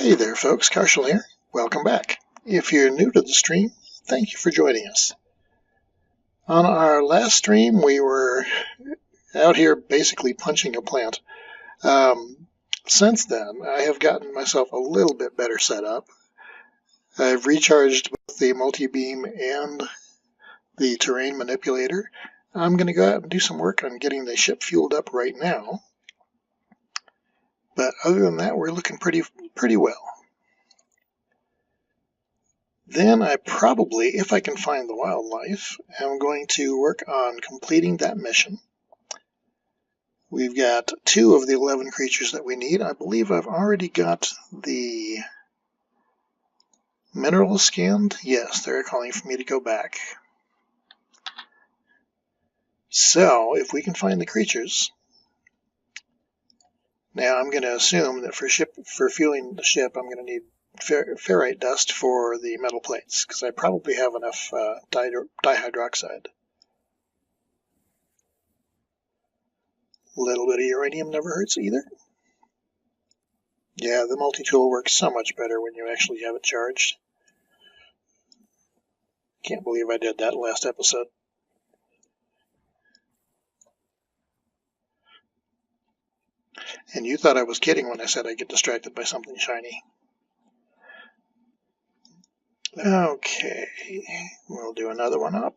Hey there folks, Karshel here. Welcome back. If you're new to the stream, thank you for joining us. On our last stream, we were out here basically punching a plant. Since then, I have gotten myself a little bit better set up. I've recharged both the multi-beam and the terrain manipulator. I'm going to go out and do some work on getting the ship fueled up right now. But other than that, we're looking pretty well. Then I probably, if I can find the wildlife, am going to work on completing that mission. We've got 2 of the 11 creatures that we need. I believe I've already got the minerals scanned. Yes, they're calling for me to go back. So, if we can find the creatures. Now I'm going to assume that for fueling the ship, I'm going to need ferrite dust for the metal plates, because I probably have enough dihydroxide. A little bit of uranium never hurts either. Yeah, the multi-tool works so much better when you actually have it charged. Can't believe I did that last episode. And you thought I was kidding when I said I'd get distracted by something shiny. Okay, we'll do another one up.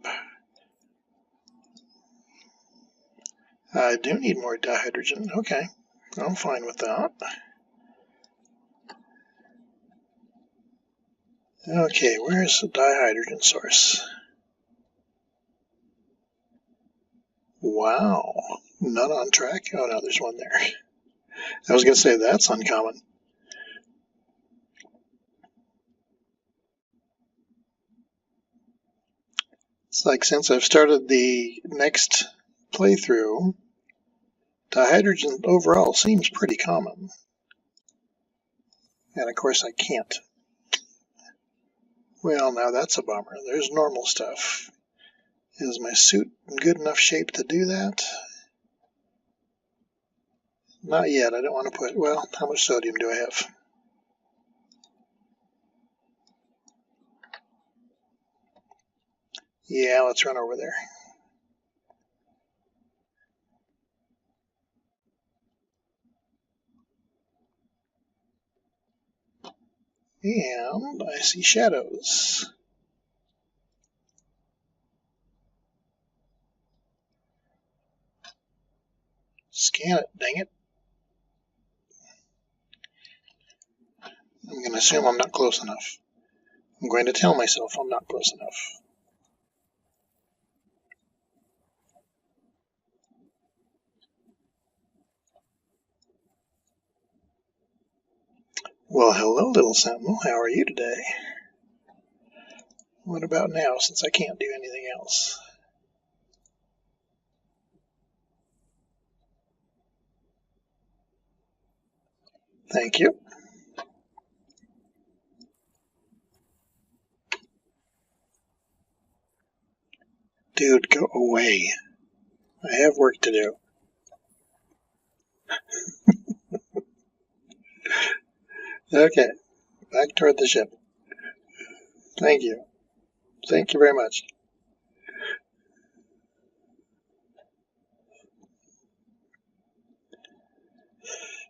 I do need more dihydrogen. Okay, I'm fine with that. Okay, where's the dihydrogen source? Wow, none on track? Oh no, there's one there. I was going to say that's uncommon. It's like since I've started the next playthrough, dihydrogen overall seems pretty common. And of course I can't. Well, now that's a bummer. There's normal stuff. Is my suit in good enough shape to do that? Not yet. I don't want to put... Well, how much sodium do I have? Yeah, let's run over there. And I see shadows. Scan it, dang it. I'm going to assume I'm not close enough. I'm going to tell myself I'm not close enough. Well, hello, little sentinel. How are you today? What about now, since I can't do anything else? Thank you. Dude, go away. I have work to do. Okay, back toward the ship. Thank you. Thank you very much.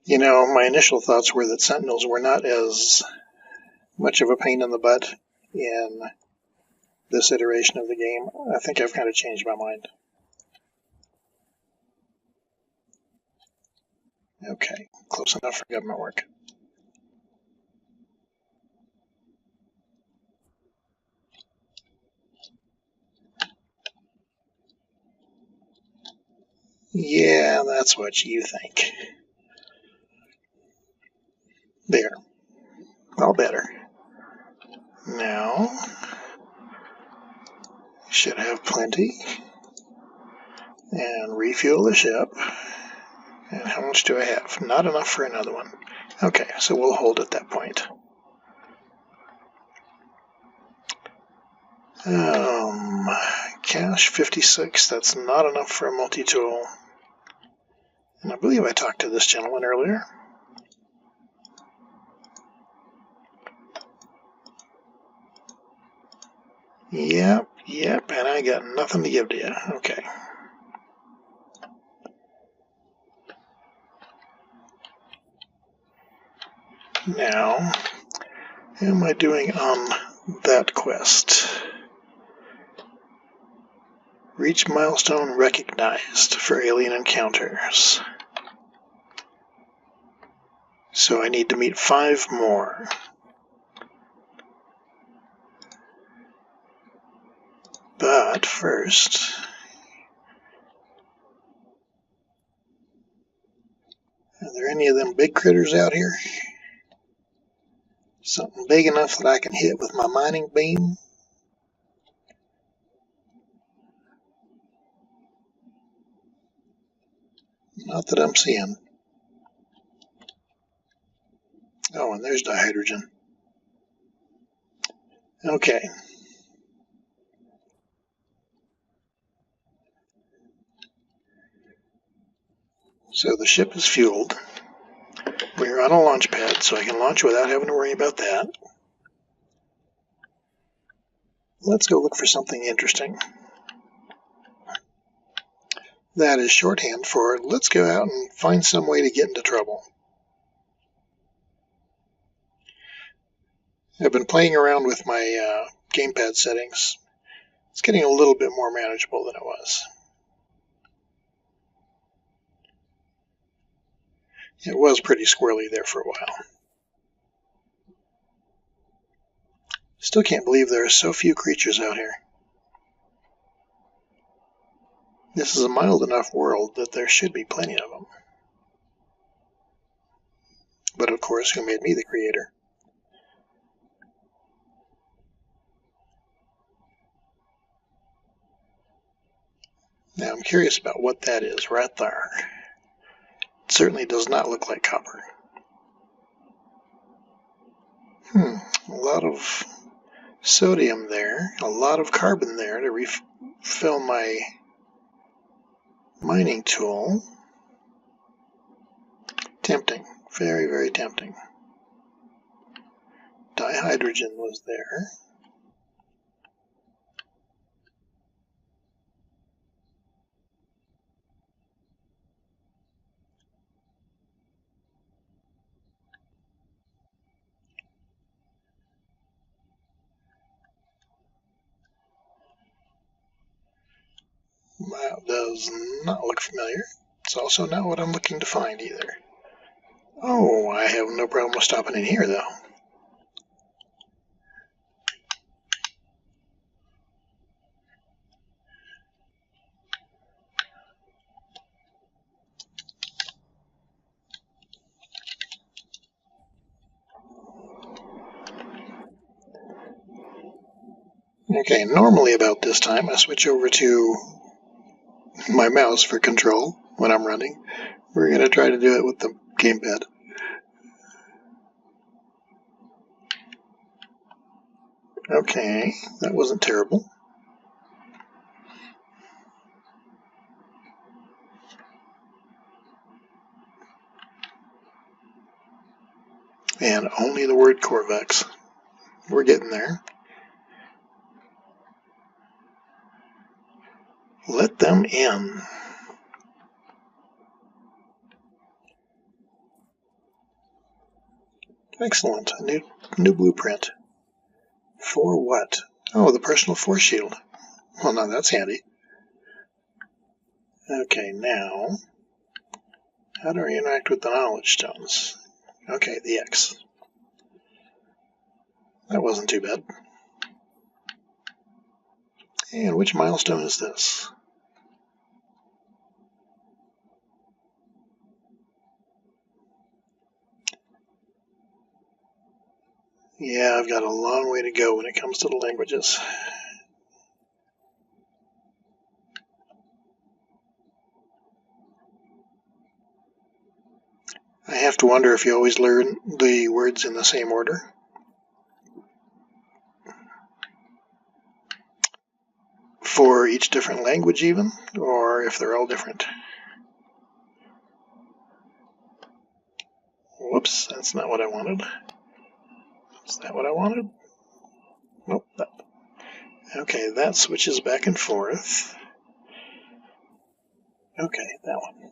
You know, my initial thoughts were that sentinels were not as much of a pain in the butt in this iteration of the game. I think I've kind of changed my mind. Okay, close enough for government work. Yeah, that's what you think. There. All better. Now, should have plenty. And refuel the ship. And how much do I have? Not enough for another one. Okay, so we'll hold at that point. Cash 56, that's not enough for a multi-tool. And I believe I talked to this gentleman earlier. Yep, and I got nothing to give to you. Okay. Now, how am I doing on that quest? Reach milestone recognized for alien encounters. So I need to meet 5 more. But first, are there any of them big critters out here? Something big enough that I can hit with my mining beam? Not that I'm seeing. Oh, and there's dihydrogen. Okay. So the ship is fueled. We're on a launch pad, so I can launch without having to worry about that. Let's go look for something interesting. That is shorthand for let's go out and find some way to get into trouble. I've been playing around with my gamepad settings. It's getting a little bit more manageable than it was. It was pretty squirrely there for a while. Still can't believe there are so few creatures out here. This is a mild enough world that there should be plenty of them. But of course, who made me the creator? Now I'm curious about what that is right there. It certainly does not look like copper. A lot of sodium there, a lot of carbon there to refill my mining tool. Tempting. Very, very tempting. Dihydrogen was there. That does not look familiar. It's also not what I'm looking to find either. Oh, I have no problem with stopping in here, though. Okay, normally about this time I switch over to my mouse for control when I'm running. We're going to try to do it with the gamepad. Okay, that wasn't terrible. And only the word Korvax. We're getting there. Let them in. Excellent. A new blueprint. For what? Oh, the personal force shield. Well, now that's handy. Okay, now, how do I interact with the knowledge stones? Okay, the X. That wasn't too bad. And which milestone is this? Yeah, I've got a long way to go when it comes to the languages. I have to wonder if you always learn the words in the same order. For each different language even, or if they're all different. Whoops, that's not what I wanted. Is that what I wanted? Nope. Okay, that switches back and forth. Okay, that one.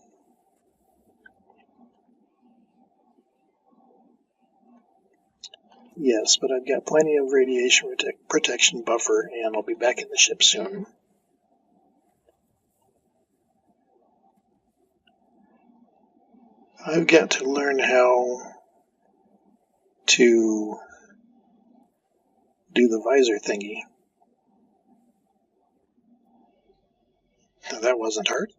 Yes, but I've got plenty of radiation protection buffer, and I'll be back in the ship soon. I've got to learn how to do the visor thingy. That wasn't hard.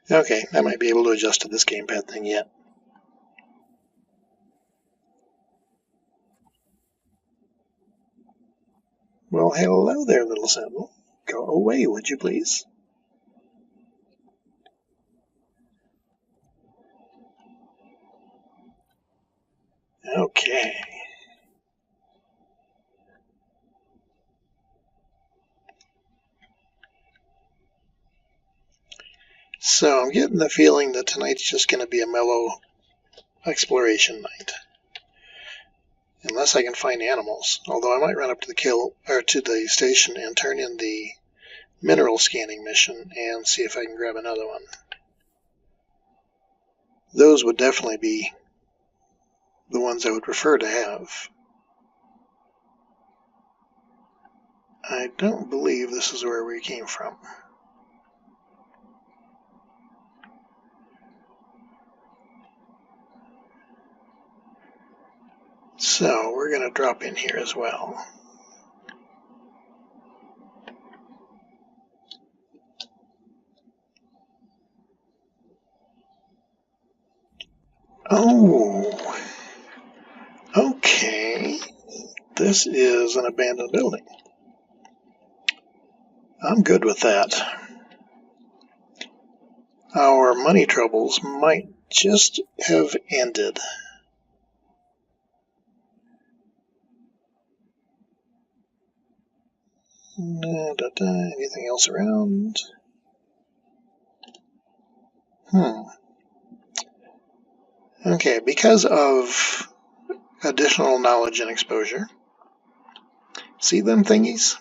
Okay, I might be able to adjust to this gamepad thing yet. Well, hello there, little sentinel. Go away, would you please? Okay. So I'm getting the feeling that tonight's just going to be a mellow exploration night. Unless I can find animals. Although I might run up to the station and turn in the mineral scanning mission and see if I can grab another one. Those would definitely be the ones I would prefer to have. I don't believe this is where we came from. So we're going to drop in here as well. Oh, okay. This is an abandoned building. I'm good with that. Our money troubles might just have ended. Anything else around? Okay, because of additional knowledge and exposure. See them thingies?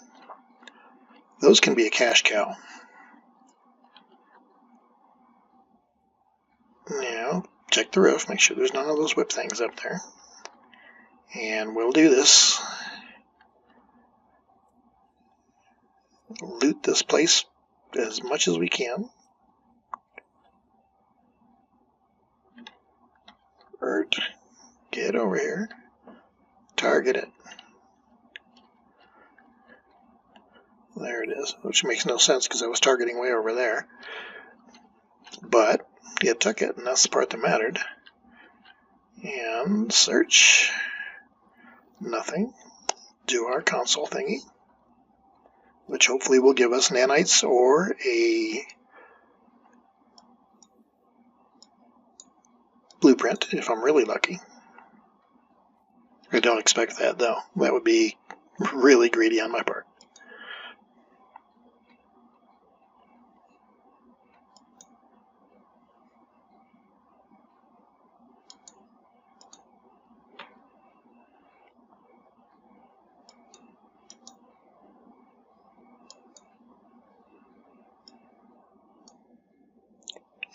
Those can be a cash cow. Now, check the roof, make sure there's none of those whip things up there. And we'll do this. Loot this place as much as we can. Bert, get over here. Target it. There it is, which makes no sense because I was targeting way over there. But it took it, and that's the part that mattered. And search. Nothing. Do our console thingy, which hopefully will give us nanites or a blueprint if I'm really lucky. I don't expect that, though. That would be really greedy on my part.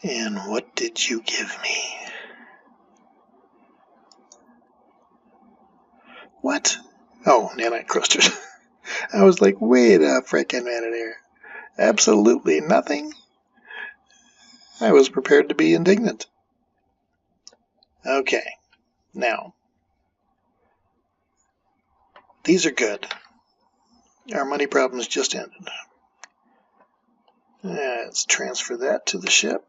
And what did you give me? What? Oh, nanite crystals. I was like, wait a frickin' minute here. Absolutely nothing? I was prepared to be indignant. Okay, now, these are good. Our money problems just ended. Let's transfer that to the ship.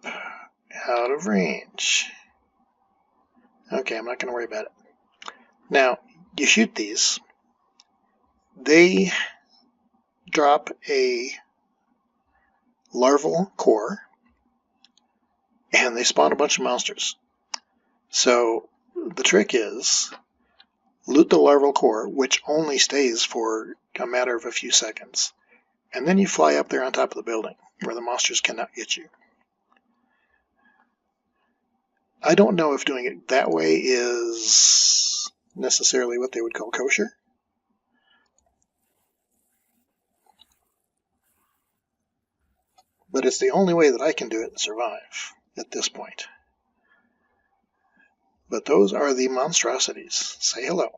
Out of range. Okay, I'm not going to worry about it. Now, you shoot these. They drop a larval core, and they spawn a bunch of monsters. So the trick is loot the larval core, which only stays for a matter of a few seconds, and then you fly up there on top of the building where the monsters cannot get you. I don't know if doing it that way is necessarily what they would call kosher, but it's the only way that I can do it and survive at this point. But those are the monstrosities. Say hello.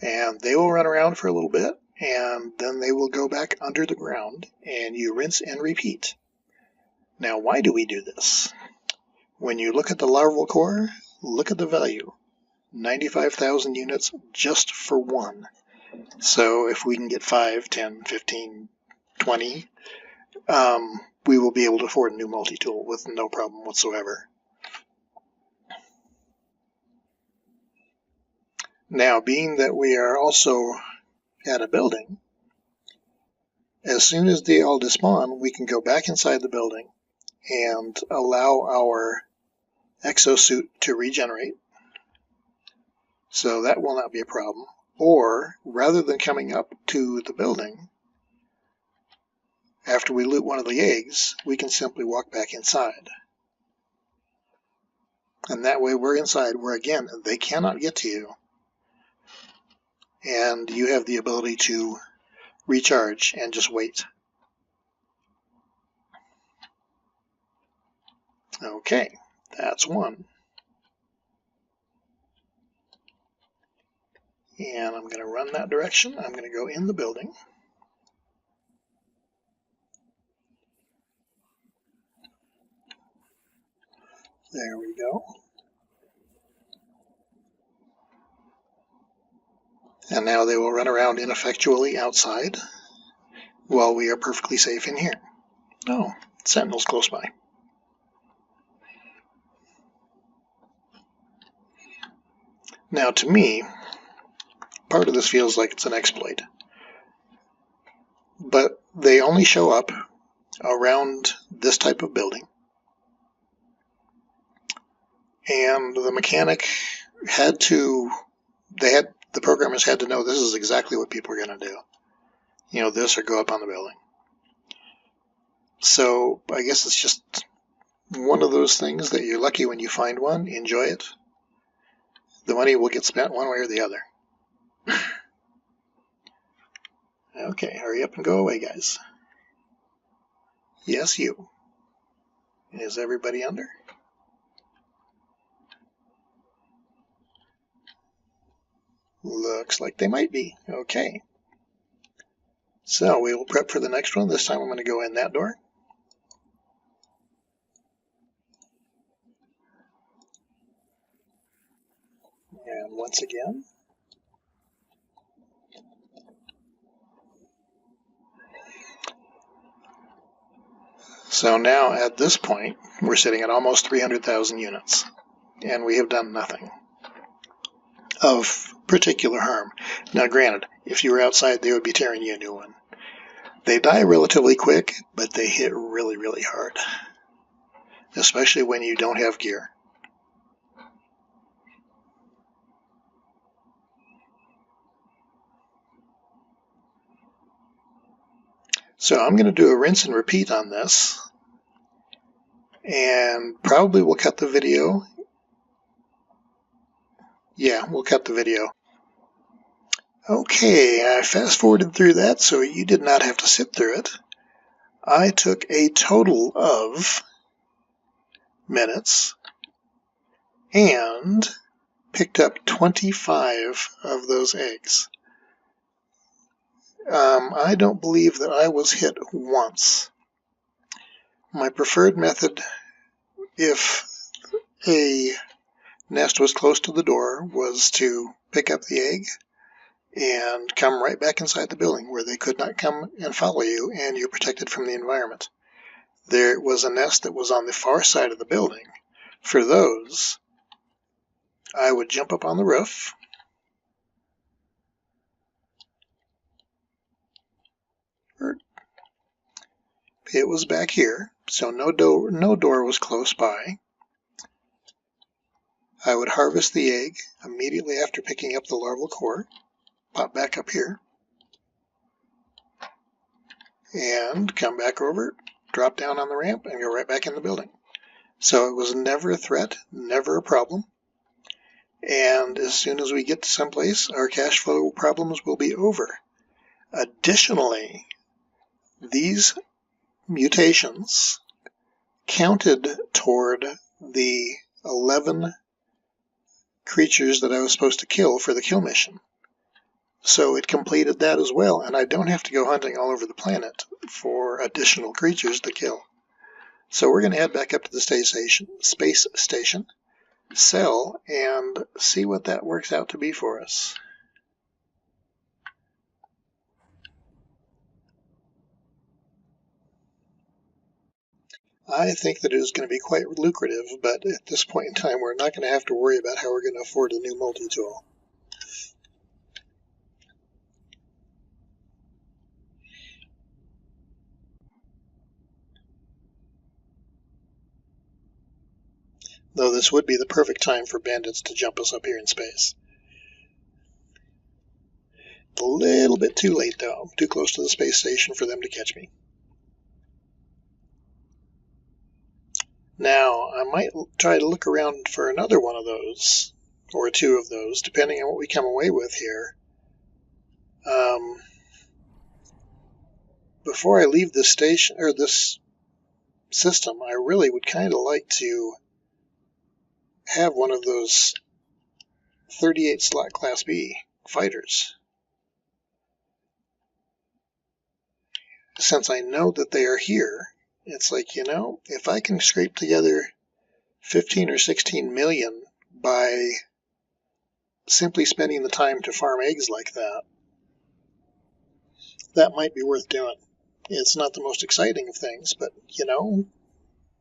And they will run around for a little bit, and then they will go back under the ground, and you rinse and repeat. Now, why do we do this? When you look at the larval core, look at the value. 95,000 units just for one. So if we can get 5, 10, 15, 20, we will be able to afford a new multi-tool with no problem whatsoever. Now, being that we are also at a building, as soon as they all despawn, we can go back inside the building and allow our exosuit to regenerate. So that will not be a problem. Or, rather than coming up to the building, after we loot one of the eggs, we can simply walk back inside. And that way we're inside where, again, they cannot get to you. And you have the ability to recharge and just wait. Okay, that's one. And I'm going to run that direction. I'm going to go in the building. There we go. And now they will run around ineffectually outside while we are perfectly safe in here. Oh, sentinel's close by. Now, to me, part of this feels like it's an exploit. But they only show up around this type of building. And the mechanic had to, the programmers had to know this is exactly what people are going to do. You know, this or go up on the building. So I guess it's just one of those things that you're lucky when you find one, enjoy it. The money will get spent one way or the other. Okay, hurry up and go away, guys. Yes, you. Is everybody under? Looks like they might be. Okay. So we will prep for the next one. This time I'm going to go in that door. And once again. So now at this point, we're sitting at almost 300,000 units. And we have done nothing of particular harm. Now granted, if you were outside, they would be tearing you a new one. They die relatively quick, but they hit really, really hard. Especially when you don't have gear. So I'm going to do a rinse and repeat on this. And probably we'll cut the video. Yeah, we'll cut the video. Okay, I fast forwarded through that so you did not have to sit through it. I took a total of minutes and picked up 25 of those eggs. I don't believe that I was hit once. My preferred method, if a nest was close to the door, was to pick up the egg and come right back inside the building where they could not come and follow you and you're protected from the environment. There was a nest that was on the far side of the building. For those, I would jump up on the roof, it was back here, so no door was close by. I would harvest the egg immediately after picking up the larval core, pop back up here, and come back over, drop down on the ramp, and go right back in the building. So it was never a threat, never a problem. And as soon as we get to someplace, our cash flow problems will be over. Additionally, These mutations counted toward the 11 creatures that I was supposed to kill for the kill mission. So it completed that as well, and I don't have to go hunting all over the planet for additional creatures to kill. So we're going to head back up to the space station, sell, and see what that works out to be for us. I think that it is going to be quite lucrative, but at this point in time, we're not going to have to worry about how we're going to afford a new multi-tool. Though this would be the perfect time for bandits to jump us up here in space. A little bit too late, though. I'm too close to the space station for them to catch me. Now, I might try to look around for another one of those, or two of those, depending on what we come away with here. Before I leave this station, or this system, I really would kind of like to have one of those 38 slot Class B fighters. Since I know that they are here, it's like, if I can scrape together 15 or 16 million by simply spending the time to farm eggs like that, that might be worth doing. It's not the most exciting of things, but,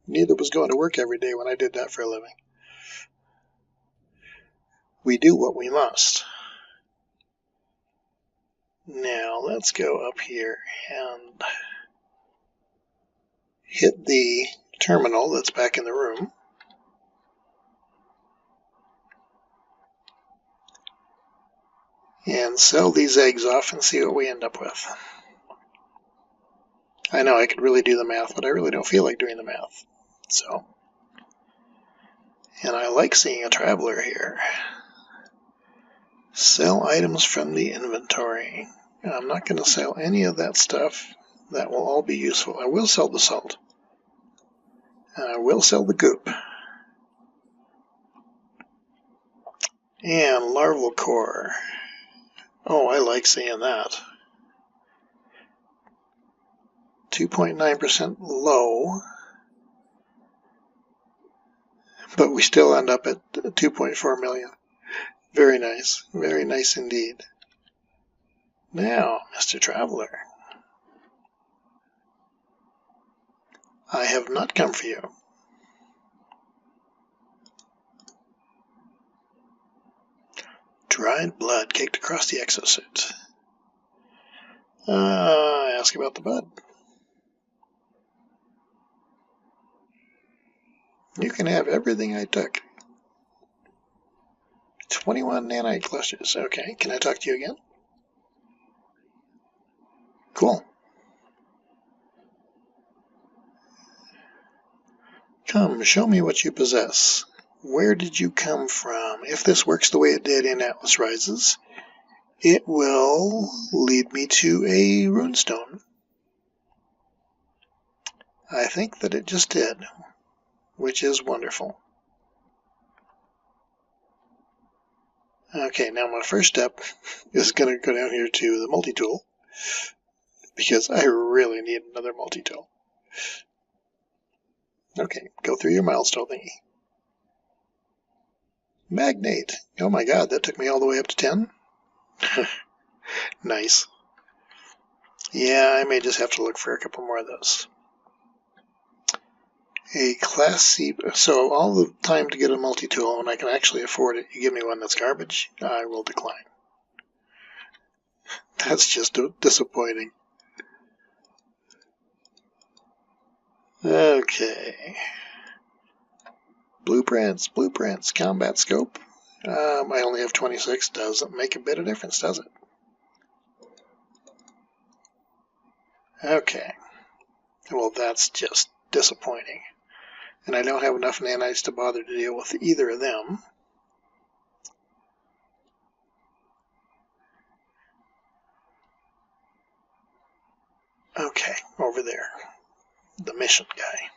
neither was going to work every day when I did that for a living. We do what we must. Now, let's go up here and hit the terminal that's back in the room. And sell these eggs off and see what we end up with. I know I could really do the math, but I really don't feel like doing the math. So, and I like seeing a traveler here. Sell items from the inventory. I'm not going to sell any of that stuff. That will all be useful. I will sell the salt. And I will sell the goop. And larval core. Oh, I like seeing that. 2.9% low. But we still end up at 2.4 million. Very nice. Very nice indeed. Now, Mr. Traveler, I have not come for you. Dried blood caked across the exosuit. Ask about the bud. You can have everything I took. 21 nanite clusters. Okay, can I talk to you again? Cool. Come, show me what you possess. Where did you come from? If this works the way it did in Atlas Rises, it will lead me to a runestone. I think that it just did, which is wonderful. Okay, now my first step is going to go down here to the multi-tool, because I really need another multi-tool. Okay, go through your milestone thingy. Magnate. Oh my god, that took me all the way up to 10? Nice. Yeah, I may just have to look for a couple more of those. A Class C. So all the time to get a multi-tool, when I can actually afford it, you give me one that's garbage, I will decline. That's just disappointing. Okay. Blueprints, combat scope. I only have 26. Doesn't make a bit of difference, does it? Okay. Well, that's just disappointing. And I don't have enough nanites to bother to deal with either of them. Okay, over there, the mission guy.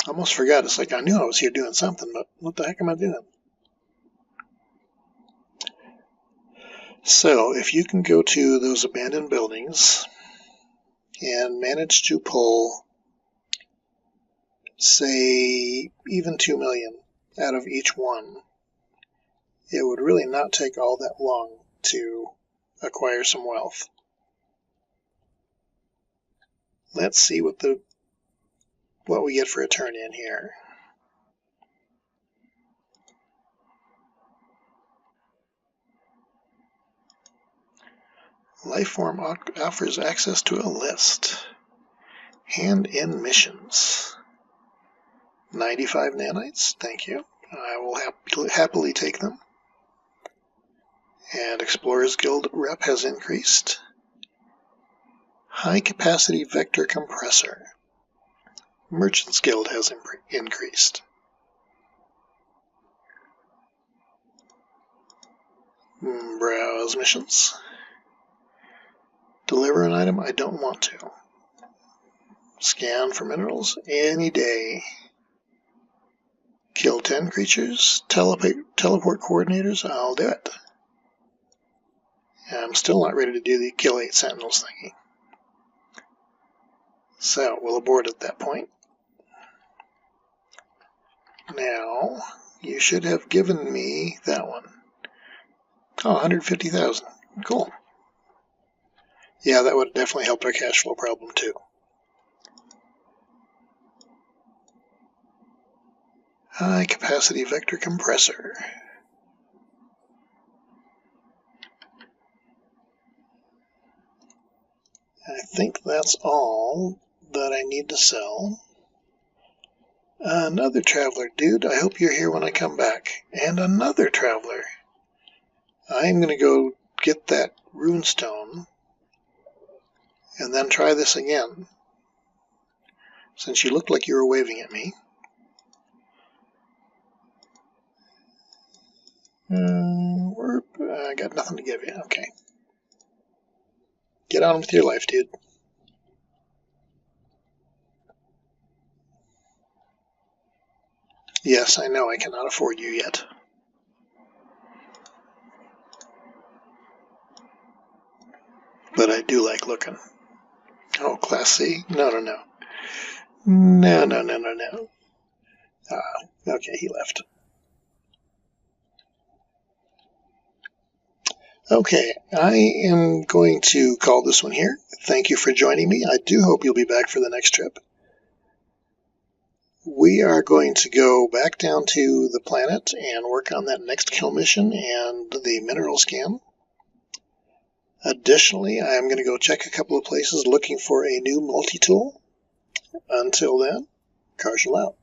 I almost forgot. It's like I knew I was here doing something, but what the heck am I doing? So, if you can go to those abandoned buildings and manage to pull, say, even 2 million out of each one, it would really not take all that long to acquire some wealth. Let's see what we get for a turn-in here. Lifeform offers access to a list. Hand-in missions. 95 nanites, thank you. I will happily take them. And Explorers Guild rep has increased. High capacity vector compressor. Merchants Guild has increased. Browse missions. Deliver an item I don't want to. Scan for minerals any day. Kill 10 creatures. Teleport coordinators. I'll do it. I'm still not ready to do the kill 8 sentinels thingy. So we'll abort at that point. Now, you should have given me that one. Oh, 150,000. Cool. Yeah, that would definitely help our cash flow problem too. High capacity vector compressor. I think that's all that I need to sell. Another traveler. Dude, I hope you're here when I come back. And another traveler. I'm going to go get that runestone and then try this again. Since you looked like you were waving at me. I got nothing to give you. Okay. Get on with your life, dude. Yes, I know I cannot afford you yet. But I do like looking. Oh, Class C? No. No. Okay, he left. Okay, I am going to call this one here. Thank you for joining me. I do hope you'll be back for the next trip. We are going to go back down to the planet and work on that next kill mission and the mineral scan. Additionally, I am going to go check a couple of places looking for a new multi-tool. Until then, Karshel out.